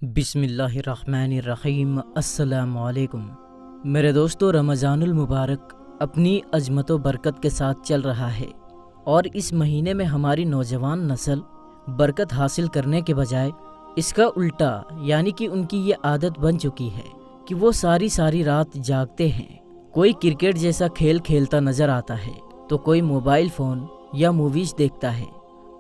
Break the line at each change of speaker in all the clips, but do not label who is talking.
बिस्मिल्लाहिर्रहमानिर्रहीम। अस्सलाम वालेकुम। मेरे दोस्तों, रमज़ानुल मुबारक अपनी अजमत व बरकत के साथ चल रहा है और इस महीने में हमारी नौजवान नस्ल बरकत हासिल करने के बजाय इसका उल्टा यानी कि उनकी ये आदत बन चुकी है कि वो सारी सारी रात जागते हैं। कोई क्रिकेट जैसा खेल खेलता नज़र आता है तो कोई मोबाइल फ़ोन या मूवीज़ देखता है,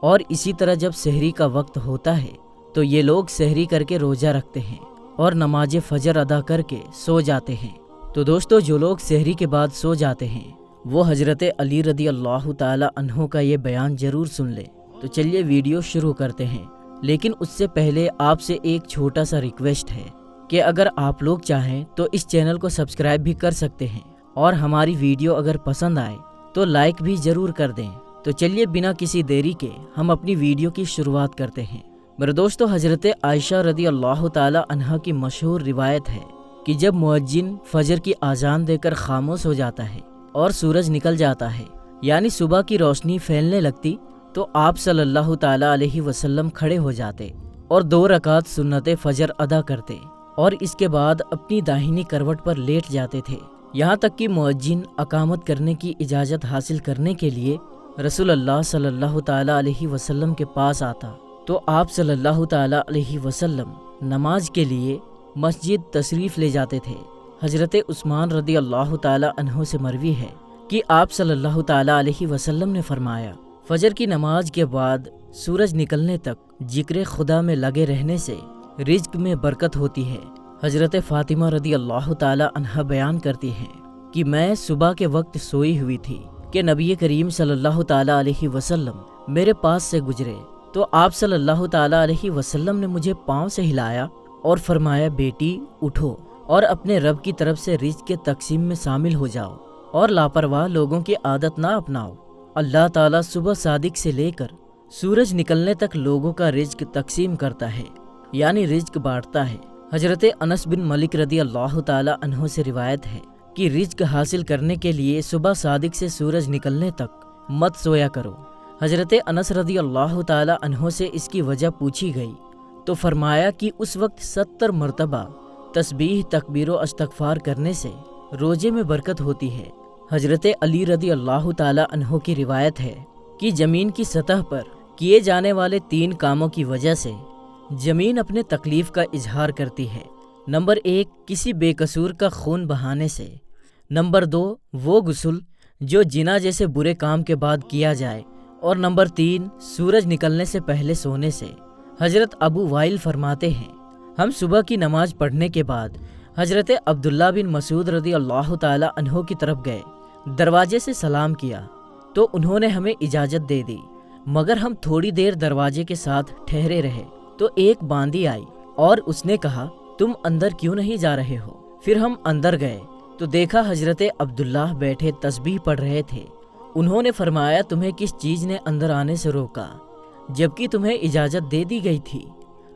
और इसी तरह जब सहरी का वक्त होता है तो ये लोग सहरी करके रोज़ा रखते हैं और नमाज फजर अदा करके सो जाते हैं। तो दोस्तों, जो लोग सहरी के बाद सो जाते हैं वो हज़रत अली रदी अल्लाह ताला अन्हो का ये बयान ज़रूर सुन ले। तो चलिए वीडियो शुरू करते हैं, लेकिन उससे पहले आपसे एक छोटा सा रिक्वेस्ट है कि अगर आप लोग चाहें तो इस चैनल को सब्सक्राइब भी कर सकते हैं और हमारी वीडियो अगर पसंद आए तो लाइक भी ज़रूर कर दें। तो चलिए बिना किसी देरी के हम अपनी वीडियो की शुरुआत करते हैं। मेरे दोस्तों, हज़रत आयशा रदी अल्लाह ताला अन्हा की मशहूर रिवायत है कि जब मुअज्जिन फजर की आज़ान देकर खामोश हो जाता है और सूरज निकल जाता है यानी सुबह की रोशनी फैलने लगती, तो आप सल्लल्लाहु ताला अलैहि वसल्लम खड़े हो जाते और 2 रकात सुन्नत फजर अदा करते और इसके बाद अपनी दाहिनी करवट पर लेट जाते थे। यहाँ तक कि मुअज्जिन अकामत करने की इजाज़त हासिल करने के लिए रसूलुल्लाह सल्लल्लाहु ताला अलैहि वसल्लम के पास आता तो आप सल्लल्लाहु ताला अलैहि वसल्लम नमाज के लिए मस्जिद तशरीफ़ ले जाते थे। हज़रत उस्मान रदी अल्लाह ताला अन्हो से मरवी है कि आप सल्लल्लाहु ताला अलैहि वसल्लम ने फरमाया, फजर की नमाज के बाद सूरज निकलने तक जिक्र खुदा में लगे रहने से रिज्क में बरकत होती है। हज़रत फ़ातिमा रदी अल्लाह ताला अन्हा बयान करती हैं कि मैं सुबह के वक्त सोई हुई थी कि नबी करीम सल्लल्लाहु ताला अलैहि वसल्लम मेरे पास से गुजरे, तो आप सल्लल्लाहु ताला अलैहि वसल्लम ने मुझे पाँव से हिलाया और फरमाया, बेटी उठो और अपने रब की तरफ से रिज्क के तकसीम में शामिल हो जाओ और लापरवाह लोगों की आदत ना अपनाओ। अल्लाह ताला सुबह सादिक से लेकर सूरज निकलने तक लोगों का रिज्क तकसीम करता है यानी रिज्क बांटता है। हज़रत अनस बिन मलिक रदी अल्लाह ताला अन्हो से रिवायत है कि रिज्क हासिल करने के लिए सुबह सादिक से सूरज निकलने तक मत सोया करो। हज़रत अनस रदी अल्लाह ताला अन्हो से इसकी वजह पूछी गई तो फरमाया कि उस वक्त 70 मरतबा तस्बीह तकबीर व इस्तग़फ़ार करने से रोज़े में बरकत होती है। हज़रत अली रदी अल्लाह ताला अन्हो की रिवायत है कि ज़मीन की सतह पर किए जाने वाले 3 कामों की वजह से ज़मीन अपने तकलीफ़ का इजहार करती है। नंबर 1, किसी बेकसूर का खून बहाने से। नंबर 2, वो गुस्ल जो जिना जैसे बुरे काम के बाद किया जाए। और नंबर 3, सूरज निकलने से पहले सोने से। हज़रत अबू वाइल फरमाते हैं, हम सुबह की नमाज पढ़ने के बाद हज़रत अब्दुल्ला बिन मसूद रदी अल्लाह ताला अन्हो की तरफ गए। दरवाजे से सलाम किया तो उन्होंने हमें इजाज़त दे दी, मगर हम थोड़ी देर दरवाजे के साथ ठहरे रहे तो एक बांदी आई और उसने कहा, तुम अंदर क्यों नहीं जा रहे हो? फिर हम अंदर गए तो देखा हज़रत अब्दुल्ला बैठे तस्बीह पढ़ रहे थे। उन्होंने फरमाया, तुम्हें किस चीज़ ने अंदर आने से रोका जबकि तुम्हें इजाज़त दे दी गई थी?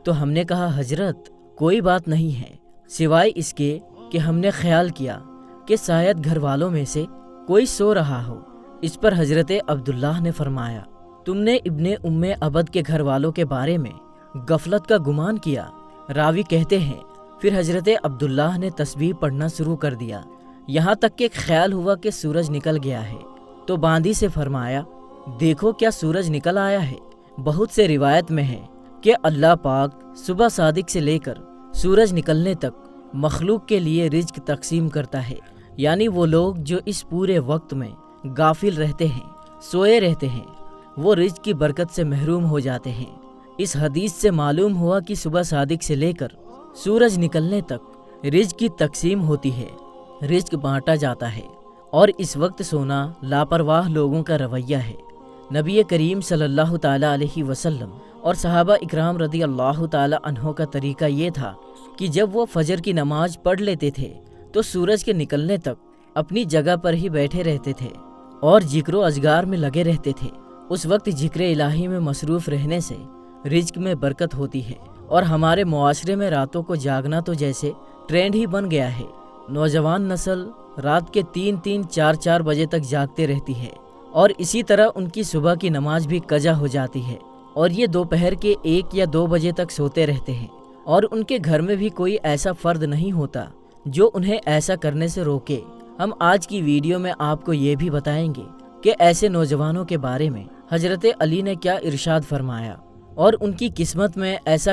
तो हमने कहा, हजरत कोई बात नहीं है सिवाय इसके कि हमने ख्याल किया कि शायद घर वालों में से कोई सो रहा हो। इस पर हज़रत अब्दुल्लाह ने फरमाया, तुमने इब्ने उम्मे अबद के घर वालों के बारे में गफलत का गुमान किया। रावी कहते हैं, फिर हज़रत अब्दुल्लाह ने तस्बीह पढ़ना शुरू कर दिया, यहाँ तक कि ख्याल हुआ कि सूरज निकल गया है। तो बांदी से फरमाया, देखो क्या सूरज निकल आया है। बहुत से रिवायत में है कि अल्लाह पाक सुबह सादिक से लेकर सूरज निकलने तक मखलूक के लिए रिज्क तकसीम करता है, यानी वो लोग जो इस पूरे वक्त में गाफिल रहते हैं, सोए रहते हैं, वो रिज्क की बरकत से महरूम हो जाते हैं। इस हदीस से मालूम हुआ कि सुबह सादिक से लेकर सूरज निकलने तक रिज्क की तकसीम होती है, रिज्क बांटा जाता है, और इस वक्त सोना लापरवाह लोगों का रवैया है। नबी करीम सल्लल्लाहु ताला अलैहि वसल्लम और सहाबा इकराम रदी अल्लाह ताला अन्हो का तरीका ये था कि जब वो फजर की नमाज पढ़ लेते थे तो सूरज के निकलने तक अपनी जगह पर ही बैठे रहते थे और जिक्र अज़गार में लगे रहते थे। उस वक्त जिक्र इलाही में मसरूफ़ रहने से रिज्क में बरकत होती है। और हमारे मुआशरे में रातों को जागना तो जैसे ट्रेंड ही बन गया है। नौजवान नस्ल रात के 3-3, 4-4 बजे तक जागते रहती है और इसी तरह उनकी सुबह की नमाज भी कज़ा हो जाती है और ये दोपहर के 1 या 2 बजे तक सोते रहते हैं اور ان کے گھر میں بھی کوئی ایسا فرد نہیں ہوتا جو انہیں ایسا کرنے سے روکے۔ ہم آج کی ویڈیو میں آپ کو یہ بھی بتائیں گے کہ ایسے نوجوانوں کے بارے میں حضرت علی نے کیا ارشاد فرمایا اور ان کی قسمت میں ایسا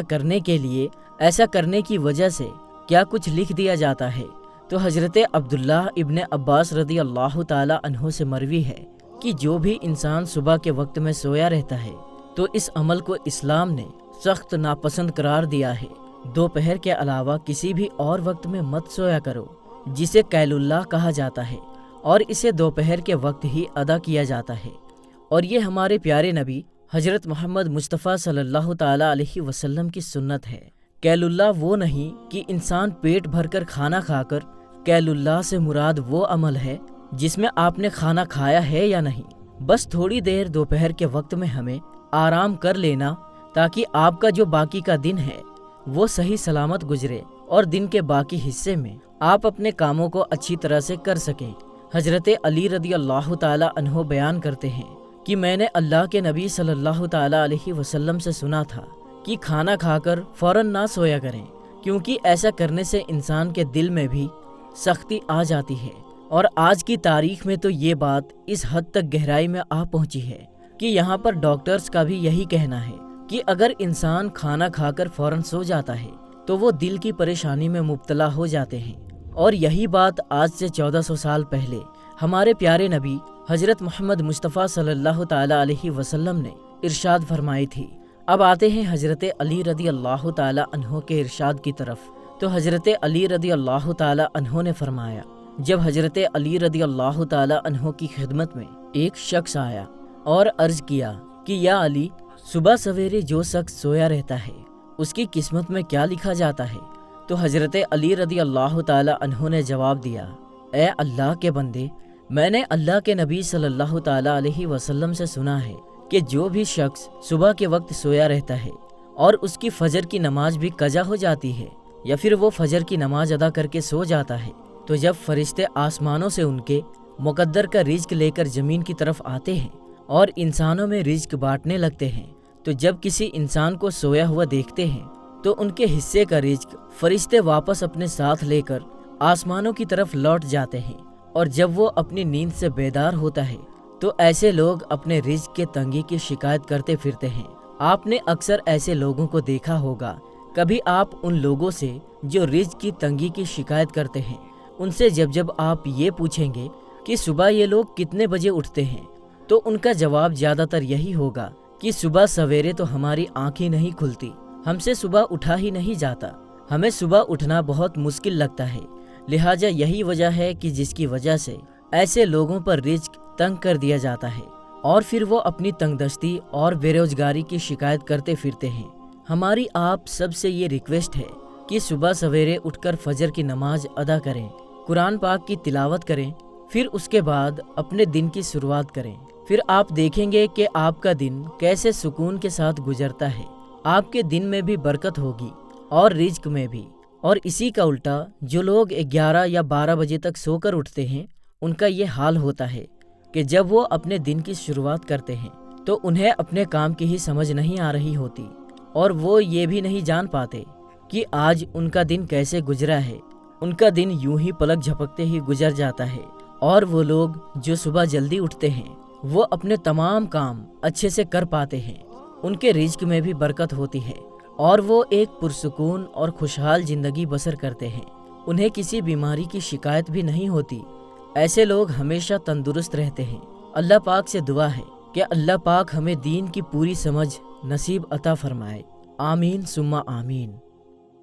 کرنے کی وجہ سے کیا کچھ لکھ دیا جاتا ہے۔ تو حضرت عبداللہ ابن عباس رضی اللہ تعالی عنہ سے مروی ہے کہ جو بھی انسان صبح کے وقت میں سویا رہتا ہے تو اس عمل کو اسلام نے سخت ناپسند قرار دیا ہے۔ دوپہر کے علاوہ کسی بھی اور وقت میں مت سویا کرو، جسے قیل اللہ کہا جاتا ہے، اور اسے دوپہر کے وقت ہی ادا کیا جاتا ہے۔ اور یہ ہمارے پیارے نبی حضرت محمد مصطفیٰ صلی اللہ تعالی علیہ وسلم کی سنت ہے۔ قیل اللہ وہ نہیں کہ انسان پیٹ بھر کر کھانا کھا کر، قیل اللہ سے مراد وہ عمل ہے جس میں آپ نے کھانا کھایا ہے یا نہیں، بس تھوڑی دیر دوپہر کے وقت میں ہمیں آرام کر لینا تاکہ آپ کا جو باقی کا دن ہے وہ صحیح سلامت گزرے اور دن کے باقی حصے میں آپ اپنے کاموں کو اچھی طرح سے کر سکیں۔ حضرت علی رضی اللہ تعالی عنہ بیان کرتے ہیں کہ میں نے اللہ کے نبی صلی اللہ تعالی علیہ وسلم سے سنا تھا کہ کھانا کھا کر فوراً نہ سویا کریں، کیونکہ ایسا کرنے سے انسان کے دل میں بھی سختی آ جاتی ہے۔ اور آج کی تاریخ میں تو یہ بات اس حد تک گہرائی میں آ پہنچی ہے کہ یہاں پر ڈاکٹرز کا بھی یہی کہنا ہے کہ اگر انسان کھانا کھا کر فوراً سو جاتا ہے تو وہ دل کی پریشانی میں مبتلا ہو جاتے ہیں۔ اور یہی بات آج سے 1400 سال پہلے ہمارے پیارے نبی حضرت محمد مصطفیٰ صلی اللہ تعالی علیہ وسلم نے ارشاد فرمائی تھی۔ اب آتے ہیں حضرت علی رضی اللہ تعالی عنہ کے ارشاد کی طرف۔ تو حضرت علی رضی اللہ تعالی عنہ نے فرمایا، جب حضرت علی رضی اللہ تعالی عنہ کی خدمت میں ایک شخص آیا اور عرض کیا کہ یا علی، صبح سویرے جو شخص سویا رہتا ہے اس کی قسمت میں کیا لکھا جاتا ہے؟ تو حضرت علی رضی اللہ تعالی عنہ نے جواب دیا، اے اللہ کے بندے، میں نے اللہ کے نبی صلی اللہ تعالی علیہ وسلم سے سنا ہے کہ جو بھی شخص صبح کے وقت سویا رہتا ہے اور اس کی فجر کی نماز بھی قضا ہو جاتی ہے یا پھر وہ فجر کی نماز ادا کر کے سو جاتا ہے، تو جب فرشتے آسمانوں سے ان کے مقدر کا رزق لے کر زمین کی طرف آتے ہیں اور انسانوں میں رزق بانٹنے لگتے ہیں، تو جب کسی انسان کو سویا ہوا دیکھتے ہیں تو ان کے حصے کا رزق فرشتے واپس اپنے ساتھ لے کر آسمانوں کی طرف لوٹ جاتے ہیں، اور جب وہ اپنی نیند سے بیدار ہوتا ہے تو ایسے لوگ اپنے رزق کے تنگی کی شکایت کرتے پھرتے ہیں۔ آپ نے اکثر ایسے لوگوں کو دیکھا ہوگا، کبھی آپ ان لوگوں سے جو رزق کی تنگی کی شکایت کرتے ہیں ان سے جب آپ یہ پوچھیں گے کہ صبح یہ لوگ کتنے بجے اٹھتے ہیں تو ان کا جواب زیادہ تر یہی ہوگا کہ صبح سویرے تو ہماری آنکھیں نہیں کھلتی، ہم سے صبح اٹھا ہی نہیں جاتا، ہمیں صبح اٹھنا بہت مشکل لگتا ہے، لہٰذا یہی وجہ ہے کہ جس کی وجہ سے ایسے لوگوں پر رزق تنگ کر دیا جاتا ہے اور پھر وہ اپنی تنگ دستی اور بے روزگاری کی شکایت کرتے پھرتے ہیں۔ ہماری آپ سب سے یہ ریکویسٹ ہے کہ صبح سویرے اٹھ کر فجر کی نماز ادا کریں، قرآن پاک کی تلاوت کریں، پھر اس کے بعد اپنے دن کی شروعات کریں۔ پھر آپ دیکھیں گے کہ آپ کا دن کیسے سکون کے ساتھ گزرتا ہے، آپ کے دن میں بھی برکت ہوگی اور رزق میں بھی۔ اور اسی کا الٹا جو لوگ 11 یا 12 بجے تک سو کر اٹھتے ہیں ان کا یہ حال ہوتا ہے کہ جب وہ اپنے دن کی شروعات کرتے ہیں تو انہیں اپنے کام کی ہی سمجھ نہیں آ رہی ہوتی اور وہ یہ بھی نہیں جان پاتے کہ آج ان کا دن کیسے گزرا ہے، ان کا دن یوں ہی پلک جھپکتے ہی گزر جاتا ہے۔ اور وہ لوگ جو صبح جلدی اٹھتے ہیں وہ اپنے تمام کام اچھے سے کر پاتے ہیں، ان کے رزق میں بھی برکت ہوتی ہے اور وہ ایک پرسکون اور خوشحال زندگی بسر کرتے ہیں، انہیں کسی بیماری کی شکایت بھی نہیں ہوتی۔ ایسے لوگ ہمیشہ تندرست رہتے ہیں۔ اللہ پاک سے دعا ہے کہ اللہ پاک ہمیں دین کی پوری سمجھ نصیب عطا فرمائے، آمین ثم آمین۔